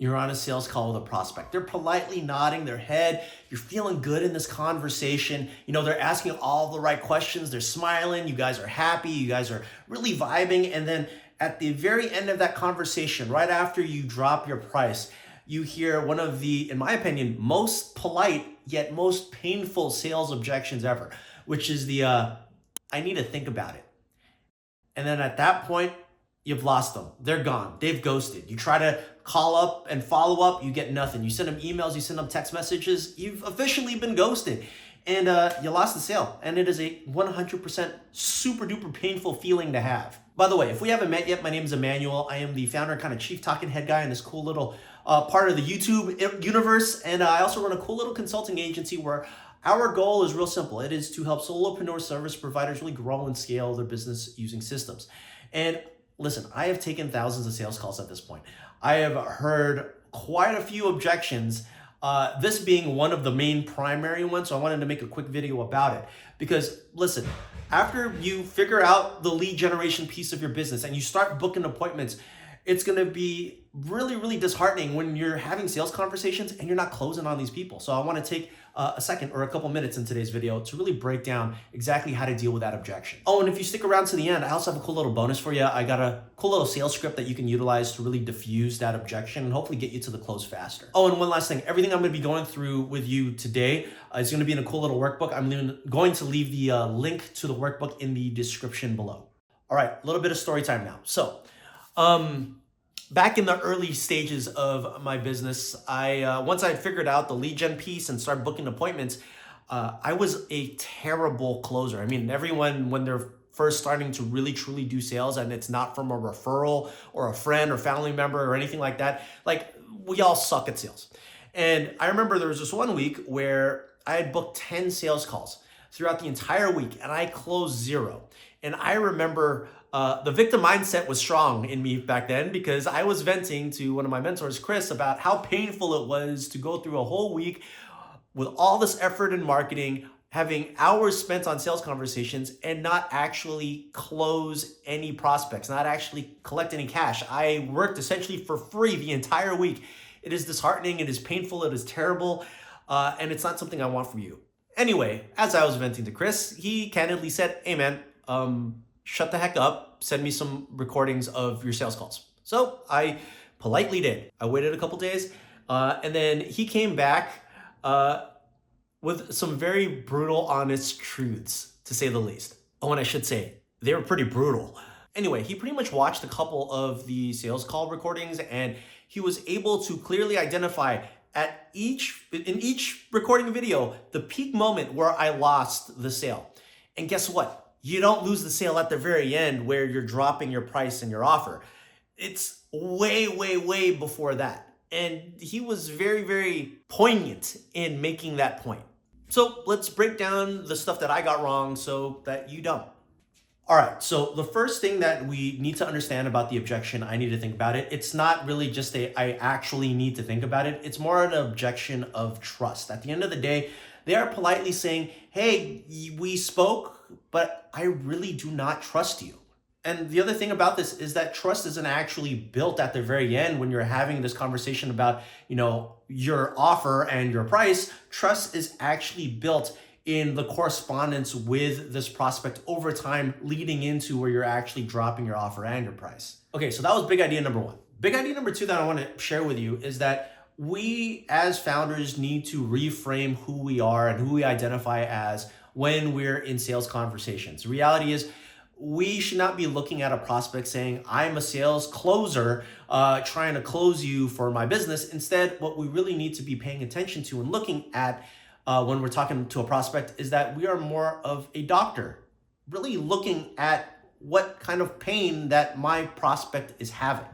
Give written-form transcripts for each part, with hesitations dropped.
You're on a sales call with a prospect. They're politely nodding their head. You're feeling good in this conversation. They're asking all the right questions. They're smiling. You guys are happy. You guys are really vibing. And then at the very end of that conversation, right after you drop your price, you hear one of the, in my opinion, most polite yet most painful sales objections ever, which is the, I need to think about it. And then at that point, you've lost them. They're gone. They've ghosted. You try to call up and follow up, you get nothing. You send them emails, you send them text messages, you've officially been ghosted. And you lost the sale. And it is a 100% super duper painful feeling to have. By the way, if we haven't met yet, my name is Emmanuel. I am the founder and kind of chief talking head guy in this cool little part of the YouTube universe. And I also run a cool little consulting agency where our goal is real simple. It is to help solopreneur service providers really grow and scale their business using systems. And listen, I have taken thousands of sales calls at this point. I have heard quite a few objections, this being one of the main primary ones. So I wanted to make a quick video about it because listen, after you figure out the lead generation piece of your business and you start booking appointments, it's going to be really, really disheartening when you're having sales conversations and you're not closing on these people. So I want to take a second or a couple minutes in today's video to really break down exactly how to deal with that objection. Oh, and if you stick around to the end, I also have a cool little bonus for you. I got a cool little sales script that you can utilize to really diffuse that objection and hopefully get you to the close faster. Oh, and one last thing, everything I'm going to be going through with you today is going to be in a cool little workbook. I'm going to leave the link to the workbook in the description below. All right, a little bit of story time now. So, back in the early stages of my business, once I figured out the lead gen piece and started booking appointments, I was a terrible closer. I mean, everyone, when they're first starting to really truly do sales and it's not from a referral or a friend or family member or anything like that, like we all suck at sales. And I remember there was this one week where I had booked 10 sales calls throughout the entire week and I closed 0. And I remember the victim mindset was strong in me back then because I was venting to one of my mentors, Chris, about how painful it was to go through a whole week with all this effort in marketing, having hours spent on sales conversations and not actually close any prospects, not actually collect any cash. I worked essentially for free the entire week. It is disheartening, it is painful, it is terrible, and it's not something I want for you. Anyway, as I was venting to Chris, he candidly said, hey man, shut the heck up, send me some recordings of your sales calls. So I politely did. I waited a couple days, and then he came back with some very brutal, honest truths, to say the least. Oh, and I should say, they were pretty brutal. Anyway, he pretty much watched a couple of the sales call recordings, and he was able to clearly identify in each recording video, the peak moment where I lost the sale. And guess what? You don't lose the sale at the very end where you're dropping your price and your offer. It's way, way, way before that. And he was very, very poignant in making that point. So let's break down the stuff that I got wrong so that you don't. All right, so the first thing that we need to understand about the objection, I need to think about it. It's not really just I actually need to think about it. It's more an objection of trust. At the end of the day, they are politely saying, hey, we spoke, but I really do not trust you. And the other thing about this is that trust isn't actually built at the very end when you're having this conversation about, your offer and your price. Trust is actually built in the correspondence with this prospect over time, leading into where you're actually dropping your offer and your price. Okay, so that was big idea number 1. Big idea number 2 that I want to share with you is that we as founders need to reframe who we are and who we identify as when we're in sales conversations. The reality is we should not be looking at a prospect saying, I'm a sales closer, trying to close you for my business. Instead, what we really need to be paying attention to and looking at when we're talking to a prospect is that we are more of a doctor, really looking at what kind of pain that my prospect is having.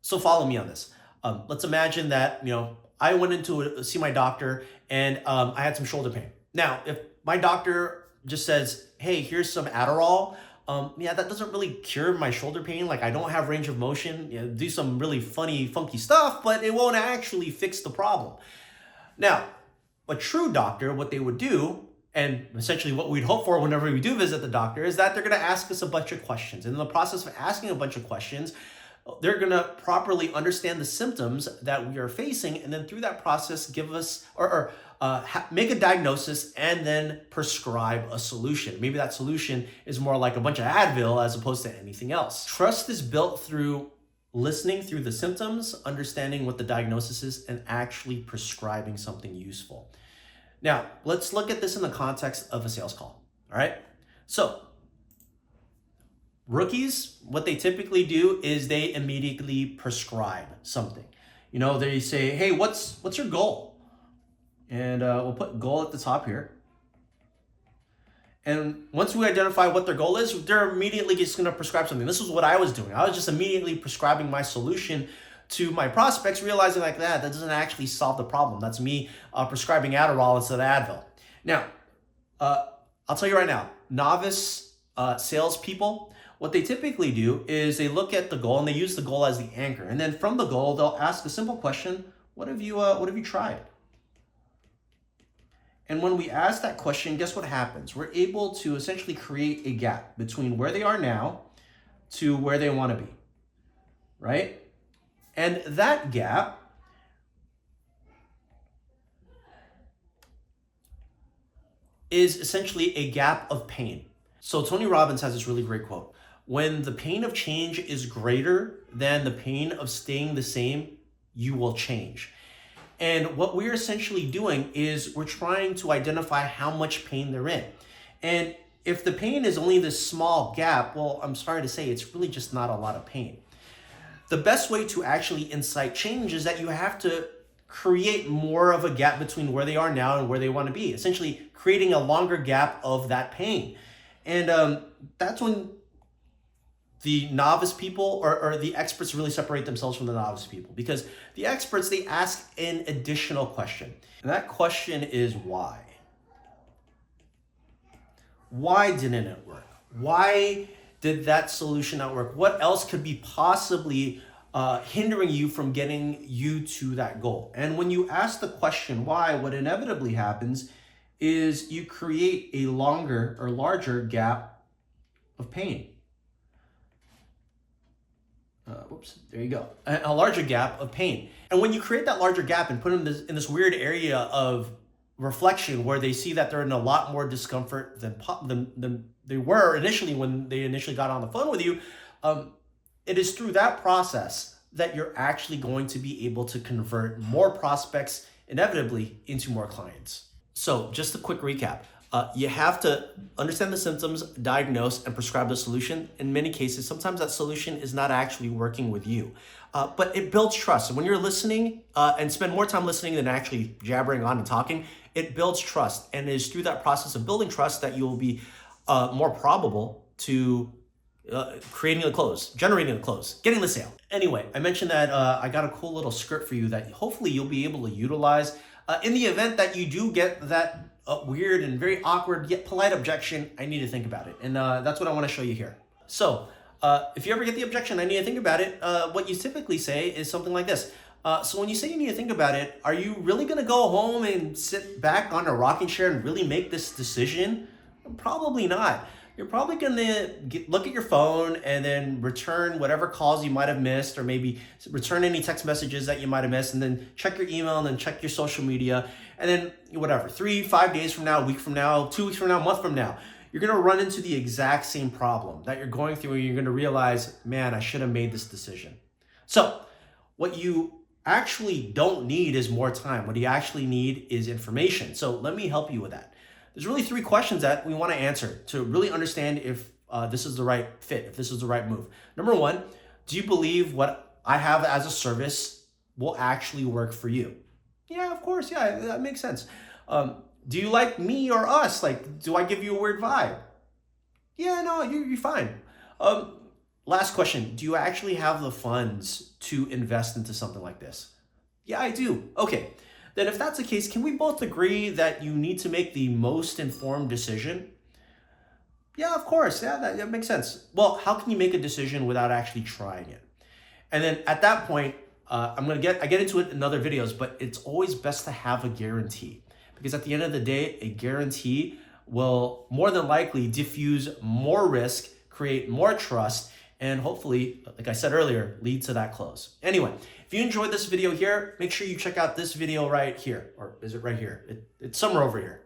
So follow me on this. Let's imagine that, I went in to see my doctor and I had some shoulder pain. Now, if my doctor just says, hey, here's some Adderall, that doesn't really cure my shoulder pain. Like I don't have range of motion, do some really funny, funky stuff, but it won't actually fix the problem. Now, a true doctor, what they would do, and essentially what we'd hope for whenever we do visit the doctor, is that they're going to ask us a bunch of questions. And in the process of asking a bunch of questions, They're going to properly understand the symptoms that we are facing, and then through that process, give us make a diagnosis and then prescribe a solution. Maybe that solution is more like a bunch of Advil as opposed to anything else. Trust is built through listening through the symptoms, understanding what the diagnosis is, and actually prescribing something useful. Now, let's look at this in the context of a sales call. All right. So rookies, what they typically do is they immediately prescribe something. They say, hey, what's your goal? And we'll put goal at the top here. And once we identify what their goal is, they're immediately just going to prescribe something. This is what I was doing. I was just immediately prescribing my solution to my prospects, realizing like that doesn't actually solve the problem. That's me prescribing Adderall instead of Advil. Now, I'll tell you right now, novice salespeople, what they typically do is they look at the goal and they use the goal as the anchor. And then from the goal, they'll ask a simple question: what have you tried? And when we ask that question, guess what happens? We're able to essentially create a gap between where they are now to where they want to be, right? And that gap is essentially a gap of pain. So Tony Robbins has this really great quote: when the pain of change is greater than the pain of staying the same, you will change. And what we're essentially doing is we're trying to identify how much pain they're in. And if the pain is only this small gap, well, I'm sorry to say, it's really just not a lot of pain. The best way to actually incite change is that you have to create more of a gap between where they are now and where they want to be, essentially creating a longer gap of that pain. And that's when the novice people or the experts really separate themselves from the novice people, because the experts, they ask an additional question. And that question is why? Why didn't it work? Why did that solution not work? What else could be possibly hindering you from getting you to that goal? And when you ask the question why, what inevitably happens is you create a longer or larger gap of pain. There you go. A larger gap of pain. And when you create that larger gap and put them in this weird area of reflection where they see that they're in a lot more discomfort than they were initially when they initially got on the phone with you, it is through that process that you're actually going to be able to convert more prospects inevitably into more clients. So just a quick recap. You have to understand the symptoms, diagnose, and prescribe the solution. In many cases, sometimes that solution is not actually working with you, but it builds trust. And when you're listening and spend more time listening than actually jabbering on and talking, it builds trust. And it is through that process of building trust that you will be more probable to creating the close, generating the close, getting the sale. Anyway, I mentioned that I got a cool little script for you that hopefully you'll be able to utilize in the event that you do get that weird and very awkward yet polite objection. I need to think about it. And that's what I want to show you here. So if you ever get the objection, I need to think about it, what you typically say is something like this. So when you say you need to think about it, are you really going to go home and sit back on a rocking chair and really make this decision? Probably not. You're probably going to look at your phone and then return whatever calls you might have missed, or maybe return any text messages that you might have missed, and then check your email and then check your social media. And then whatever, 3-5 days from now, a week from now, 2 weeks from now, a month from now, you're going to run into the exact same problem that you're going through, and you're going to realize, man, I should have made this decision. So what you actually don't need is more time. What you actually need is information. So let me help you with that. There's really 3 questions that we want to answer to really understand if this is the right fit, if this is the right move. Number 1, do you believe what I have as a service will actually work for you? Yeah, of course. Yeah, that makes sense. Do you like me or us? Like, do I give you a weird vibe? Yeah, no, you're fine. Last question, do you actually have the funds to invest into something like this? Yeah, I do. Okay. Then if that's the case, can we both agree that you need to make the most informed decision? Yeah, of course. Yeah, that makes sense. Well, how can you make a decision without actually trying it? And then at that point, I get into it in other videos, but it's always best to have a guarantee, because at the end of the day, a guarantee will more than likely diffuse more risk, create more trust, and hopefully, like I said earlier, lead to that close. Anyway, if you enjoyed this video here, make sure you check out this video right here, or is it right here? It's somewhere over here.